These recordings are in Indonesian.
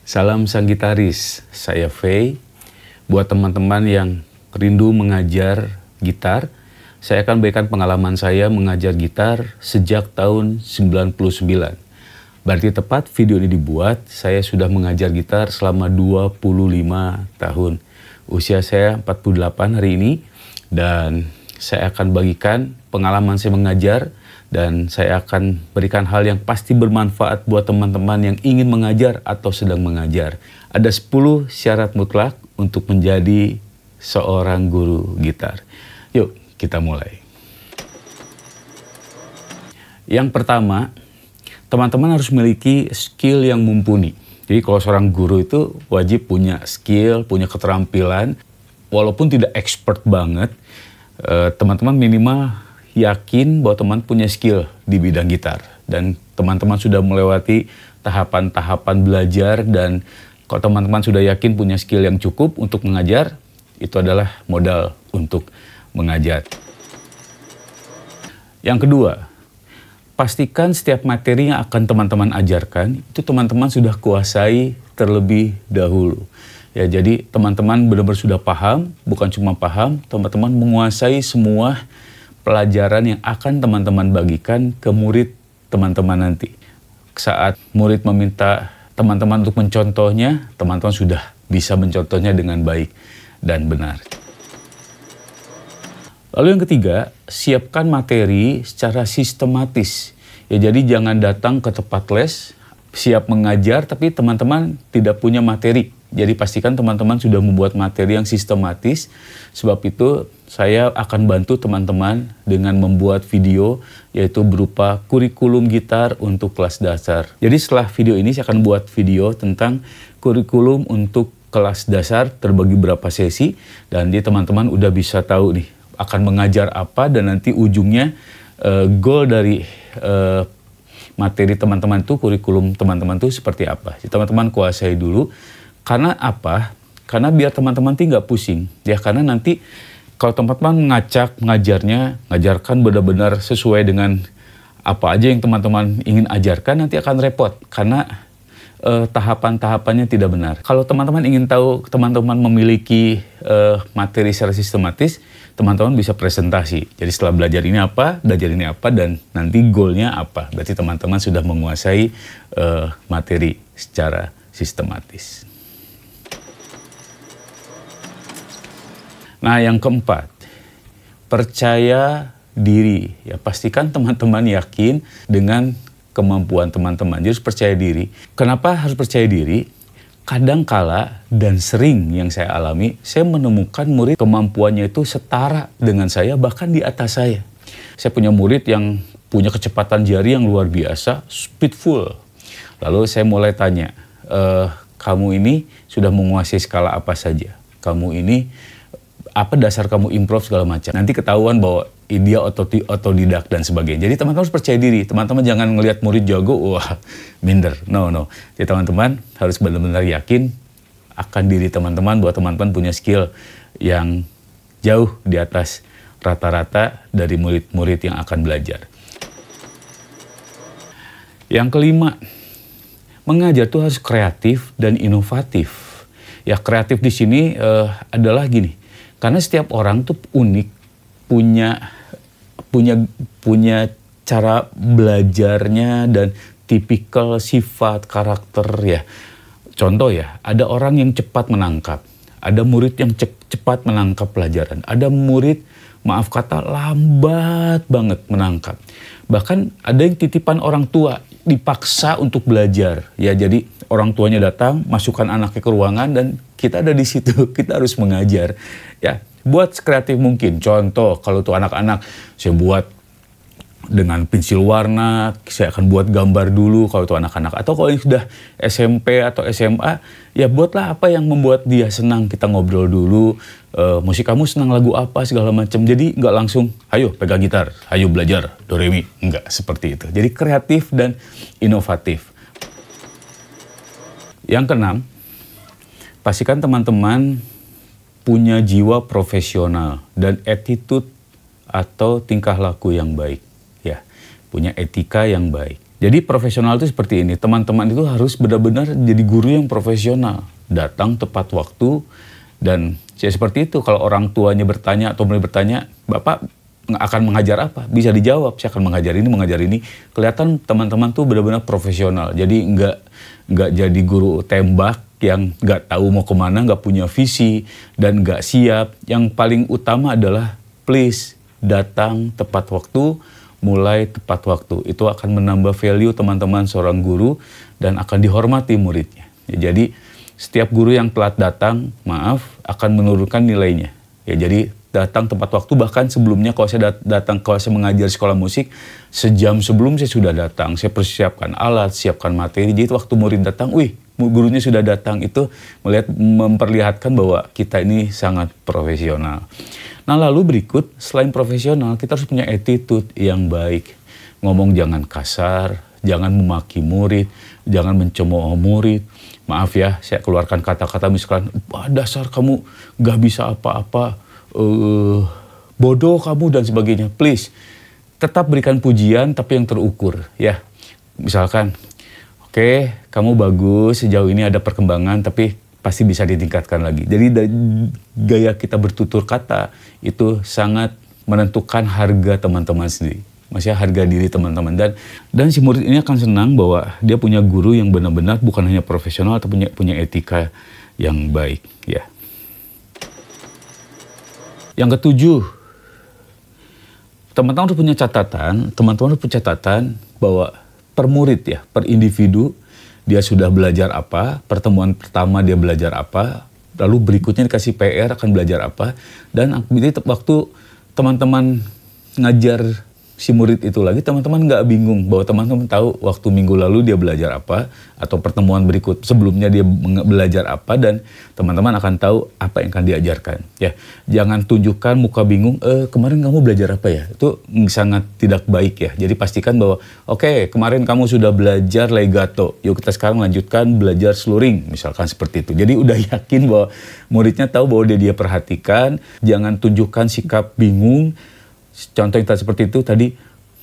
Salam sang gitaris, saya Faye. Buat teman-teman yang rindu mengajar gitar, saya akan berikan pengalaman saya mengajar gitar sejak tahun 99. Berarti tepat video ini dibuat, saya sudah mengajar gitar selama 25 tahun. Usia saya 48 hari ini, dan saya akan bagikan pengalaman saya mengajar, dan saya akan berikan hal yang pasti bermanfaat buat teman-teman yang ingin mengajar atau sedang mengajar. Ada 10 syarat mutlak untuk menjadi seorang guru gitar. Yuk, kita mulai. Yang pertama, teman-teman harus memiliki skill yang mumpuni. Jadi kalau seorang guru itu wajib punya skill, punya keterampilan. Walaupun tidak expert banget, teman-teman minimal yakin bahwa teman punya skill di bidang gitar. Dan teman-teman sudah melewati tahapan-tahapan belajar, dan kalau teman-teman sudah yakin punya skill yang cukup untuk mengajar, itu adalah modal untuk mengajar. Yang kedua, pastikan setiap materi yang akan teman-teman ajarkan, itu teman-teman sudah kuasai terlebih dahulu. Ya, jadi teman-teman benar-benar sudah paham, bukan cuma paham, teman-teman menguasai semua pelajaran yang akan teman-teman bagikan ke murid teman-teman nanti. Saat murid meminta teman-teman untuk mencontohnya, teman-teman sudah bisa mencontohnya dengan baik dan benar. Lalu yang ketiga, siapkan materi secara sistematis. Ya, jadi jangan datang ke tempat les, siap mengajar, tapi teman-teman tidak punya materi. Jadi pastikan teman-teman sudah membuat materi yang sistematis. Sebab itu saya akan bantu teman-teman dengan membuat video, yaitu berupa kurikulum gitar untuk kelas dasar. Jadi setelah video ini saya akan buat video tentang kurikulum untuk kelas dasar terbagi berapa sesi. Dan dia teman-teman udah bisa tahu nih akan mengajar apa, dan nanti ujungnya goal dari materi teman-teman itu, kurikulum teman-teman itu seperti apa. Jadi teman-teman kuasai dulu. Karena apa? Karena biar teman-teman nggak pusing. Ya, karena nanti kalau teman-teman ngajarkan benar-benar sesuai dengan apa aja yang teman-teman ingin ajarkan, nanti akan repot. Karena tahapan-tahapannya tidak benar. Kalau teman-teman ingin tahu teman-teman memiliki materi secara sistematis, teman-teman bisa presentasi. Jadi setelah belajar ini apa, dan nanti goalnya apa. Berarti teman-teman sudah menguasai materi secara sistematis. Nah, yang keempat, percaya diri. Ya, pastikan teman-teman yakin dengan kemampuan teman-teman. Jadi harus percaya diri. Kenapa harus percaya diri? Kadangkala dan sering yang saya alami, saya menemukan murid kemampuannya itu setara dengan saya, bahkan di atas saya. Saya punya murid yang punya kecepatan jari yang luar biasa, speedful. Lalu saya mulai tanya, kamu ini sudah menguasai skala apa saja? Kamu ini apa dasar kamu improve segala macam? Nanti ketahuan bahwa dia otodidak dan sebagainya. Jadi teman-teman harus percaya diri. Teman-teman jangan ngelihat murid jago, wah minder. No. Jadi teman-teman harus benar-benar yakin akan diri teman-teman, bahwa teman-teman punya skill yang jauh di atas rata-rata dari murid-murid yang akan belajar. Yang kelima, mengajar itu harus kreatif dan inovatif. Ya, kreatif di sini adalah gini. Karena setiap orang tuh unik, punya cara belajarnya dan tipikal sifat karakter ya. Contoh ya, ada orang yang cepat menangkap, ada murid yang cepat menangkap pelajaran, ada murid maaf kata lambat banget menangkap. Bahkan ada yang titipan orang tua, dipaksa untuk belajar. Ya, jadi orang tuanya datang, masukkan anaknya ke ruangan, dan kita ada di situ, kita harus mengajar. Ya, buat sekreatif mungkin. Contoh, kalau tuh anak-anak, saya buat dengan pensil warna, saya akan buat gambar dulu kalau itu anak-anak. Atau kalau yang sudah SMP atau SMA, ya buatlah apa yang membuat dia senang. Kita ngobrol dulu, musik kamu senang lagu apa, segala macam. Jadi nggak langsung, ayo pegang gitar, ayo belajar, do re mi. Nggak seperti itu. Jadi kreatif dan inovatif. Yang keenam, pastikan teman-teman punya jiwa profesional dan attitude atau tingkah laku yang baik. Ya, punya etika yang baik. Jadi profesional itu seperti ini, teman-teman itu harus benar-benar jadi guru yang profesional, datang tepat waktu, dan ya seperti itu. Kalau orang tuanya bertanya atau mulai bertanya, Bapak akan mengajar apa? Bisa dijawab, saya akan mengajar ini. Kelihatan teman-teman tuh benar-benar profesional, jadi nggak jadi guru tembak yang nggak tahu mau kemana, nggak punya visi, dan nggak siap. Yang paling utama adalah please datang tepat waktu, mulai tepat waktu. Itu akan menambah value teman-teman seorang guru dan akan dihormati muridnya. Ya, jadi setiap guru yang telat datang, maaf, akan menurunkan nilainya. Ya, jadi datang tepat waktu, bahkan sebelumnya kalau saya kalau saya mengajar sekolah musik, sejam sebelum saya sudah datang, saya persiapkan alat, siapkan materi. Jadi waktu murid datang, wih, gurunya sudah datang, itu memperlihatkan bahwa kita ini sangat profesional. Nah, lalu berikut, selain profesional, kita harus punya attitude yang baik. Ngomong jangan kasar, jangan memaki murid, jangan mencemooh murid. Maaf ya, saya keluarkan kata-kata misalkan, dasar kamu gak bisa apa-apa, bodoh kamu dan sebagainya. Please, tetap berikan pujian tapi yang terukur ya. Misalkan, oke, kamu bagus, sejauh ini ada perkembangan, tapi pasti bisa ditingkatkan lagi. Jadi gaya kita bertutur kata itu sangat menentukan harga teman-teman sendiri. Maksudnya harga diri teman-teman. Dan si murid ini akan senang bahwa dia punya guru yang benar-benar bukan hanya profesional, tapi punya etika yang baik. Ya. Yang ketujuh, teman-teman harus punya catatan bahwa per murid ya, per individu, dia sudah belajar apa, pertemuan pertama dia belajar apa, lalu berikutnya dikasih PR akan belajar apa, dan waktu teman-teman ngajar si murid itu lagi, teman-teman nggak bingung bahwa teman-teman tahu waktu minggu lalu dia belajar apa, atau pertemuan berikut sebelumnya dia belajar apa, dan teman-teman akan tahu apa yang akan diajarkan. Ya, jangan tunjukkan muka bingung, kemarin kamu belajar apa ya? Itu sangat tidak baik ya. Jadi pastikan bahwa, oke, kemarin kamu sudah belajar legato, yuk kita sekarang lanjutkan belajar slurring, misalkan seperti itu. Jadi udah yakin bahwa muridnya tahu bahwa dia perhatikan, jangan tunjukkan sikap bingung. Contoh yang seperti itu tadi,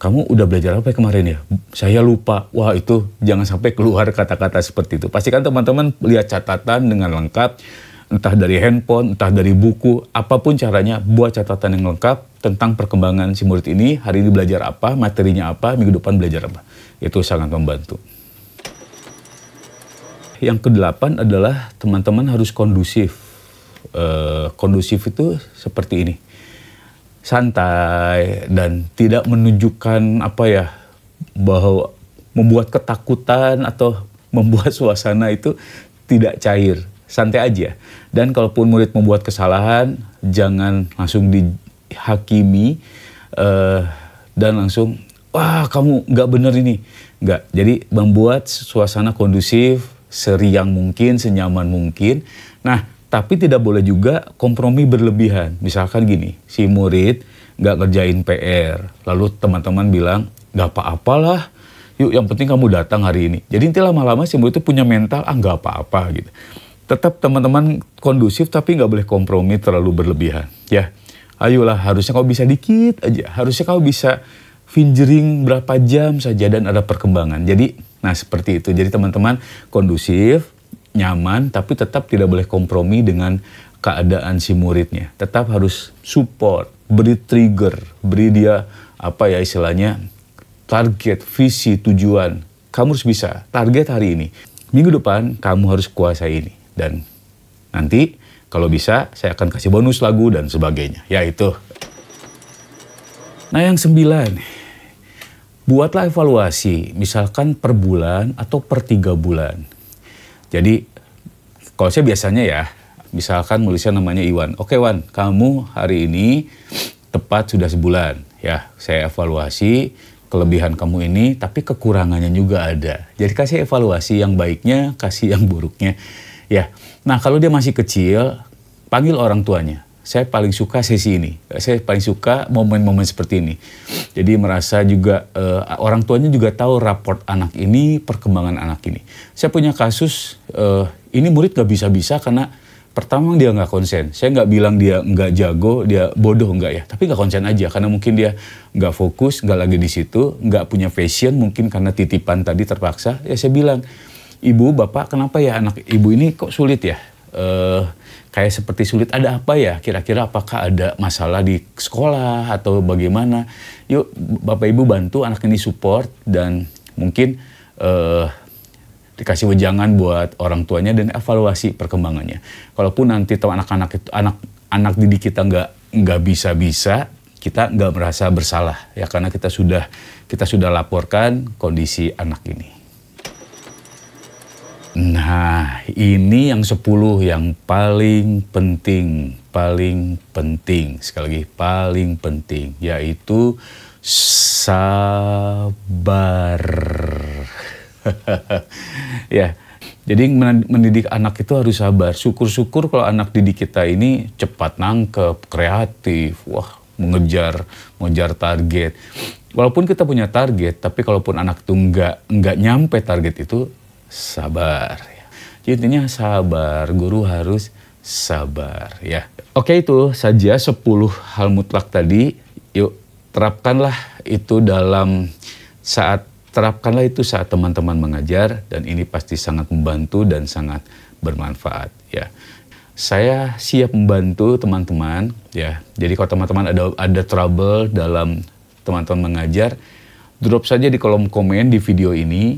kamu udah belajar apa ya kemarin ya? Saya lupa. Wah, itu jangan sampai keluar kata-kata seperti itu. Pastikan teman-teman lihat catatan dengan lengkap, entah dari handphone, entah dari buku, apapun caranya, buat catatan yang lengkap tentang perkembangan si murid ini, hari ini belajar apa, materinya apa, minggu depan belajar apa. Itu sangat membantu. Yang kedelapan adalah teman-teman harus kondusif. Kondusif itu seperti ini. Santai dan tidak menunjukkan bahwa membuat ketakutan atau membuat suasana itu tidak cair, santai aja. Dan kalaupun murid membuat kesalahan, jangan langsung dihakimi dan langsung, wah kamu nggak bener ini. Nggak, jadi membuat suasana kondusif, seriang mungkin, senyaman mungkin. Nah, tapi tidak boleh juga kompromi berlebihan. Misalkan gini, si murid nggak ngerjain PR, lalu teman-teman bilang, nggak apa-apalah, yuk yang penting kamu datang hari ini. Jadi nanti lama-lama si murid itu punya mental, nggak apa-apa gitu. Tetap teman-teman kondusif, tapi nggak boleh kompromi terlalu berlebihan. Ya, ayolah, harusnya kau bisa dikit aja. Harusnya kau bisa fingering berapa jam saja dan ada perkembangan. Jadi, nah seperti itu. Jadi teman-teman kondusif, nyaman, tapi tetap tidak boleh kompromi dengan keadaan si muridnya. Tetap harus support, beri trigger, beri dia istilahnya target, visi, tujuan. Kamu harus bisa, target hari ini. Minggu depan kamu harus kuasai ini. Dan nanti kalau bisa saya akan kasih bonus lagu dan sebagainya. Ya itu. Nah yang 9, buatlah evaluasi, misalkan per bulan atau per 3 bulan. Jadi, kalau saya biasanya ya, misalkan nulisnya namanya Iwan. Oke Wan, kamu hari ini tepat sudah sebulan. Ya, saya evaluasi kelebihan kamu ini, tapi kekurangannya juga ada. Jadi kasih evaluasi yang baiknya, kasih yang buruknya. Ya, nah kalau dia masih kecil, panggil orang tuanya. Saya paling suka sesi ini. Saya paling suka momen-momen seperti ini. Jadi merasa juga orang tuanya juga tahu raport anak ini, perkembangan anak ini. Saya punya kasus, ini murid gak bisa-bisa karena Pertama dia nggak konsen. Saya nggak bilang dia nggak jago, dia bodoh nggak ya. Tapi nggak konsen aja karena mungkin dia nggak fokus, nggak lagi di situ, nggak punya passion mungkin karena titipan tadi terpaksa. Ya saya bilang, ibu, bapak kenapa ya anak ibu ini kok sulit ya? Kayak seperti sulit, ada apa ya? Kira-kira apakah ada masalah di sekolah atau bagaimana? Yuk bapak ibu bantu anak ini support dan mungkin dikasih wejangan buat orang tuanya dan evaluasi perkembangannya. Kalaupun nanti tahu anak-anak itu anak didik kita nggak bisa, kita nggak merasa bersalah ya karena kita sudah laporkan kondisi anak ini. Nah, ini yang 10 yang paling penting. Sekali lagi, paling penting, yaitu sabar. Ya, jadi mendidik anak itu harus sabar. Syukur-syukur kalau anak didik kita ini cepat nangkep, kreatif, wah mengejar target. Walaupun kita punya target, tapi kalaupun anak itu nggak nyampe target itu, sabar. Jadi intinya sabar, guru harus sabar ya. Oke, itu saja 10 hal mutlak tadi. Yuk terapkanlah itu saat teman-teman mengajar dan ini pasti sangat membantu dan sangat bermanfaat ya. Saya siap membantu teman-teman ya. Jadi kalau teman-teman ada trouble dalam teman-teman mengajar, drop saja di kolom komen di video ini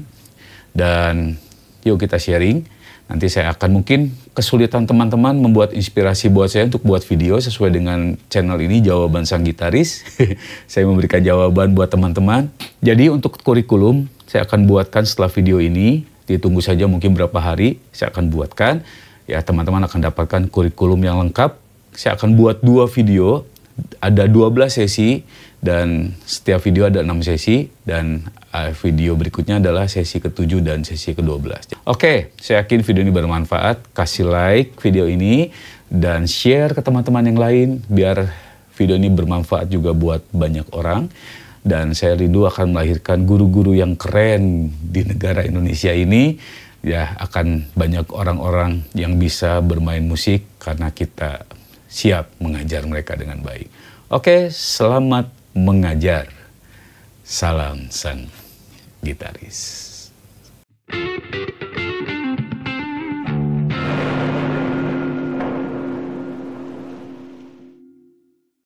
dan yuk kita sharing. Nanti saya akan mungkin kesulitan teman-teman membuat inspirasi buat saya untuk buat video sesuai dengan channel ini, Jawaban Sang Gitaris. Saya memberikan jawaban buat teman-teman. Jadi untuk kurikulum saya akan buatkan setelah video ini. Ditunggu saja mungkin berapa hari saya akan buatkan. Ya teman-teman akan dapatkan kurikulum yang lengkap. Saya akan buat 2 video. Ada 12 sesi dan setiap video ada 6 sesi dan video berikutnya adalah sesi ke-7 dan sesi ke-12. Oke, saya yakin video ini bermanfaat. Kasih like video ini dan share ke teman-teman yang lain biar video ini bermanfaat juga buat banyak orang. Dan saya rindu akan melahirkan guru-guru yang keren di negara Indonesia ini. Ya, akan banyak orang-orang yang bisa bermain musik karena kita siap mengajar mereka dengan baik. Oke, selamat mengajar. Salam Sang Gitaris.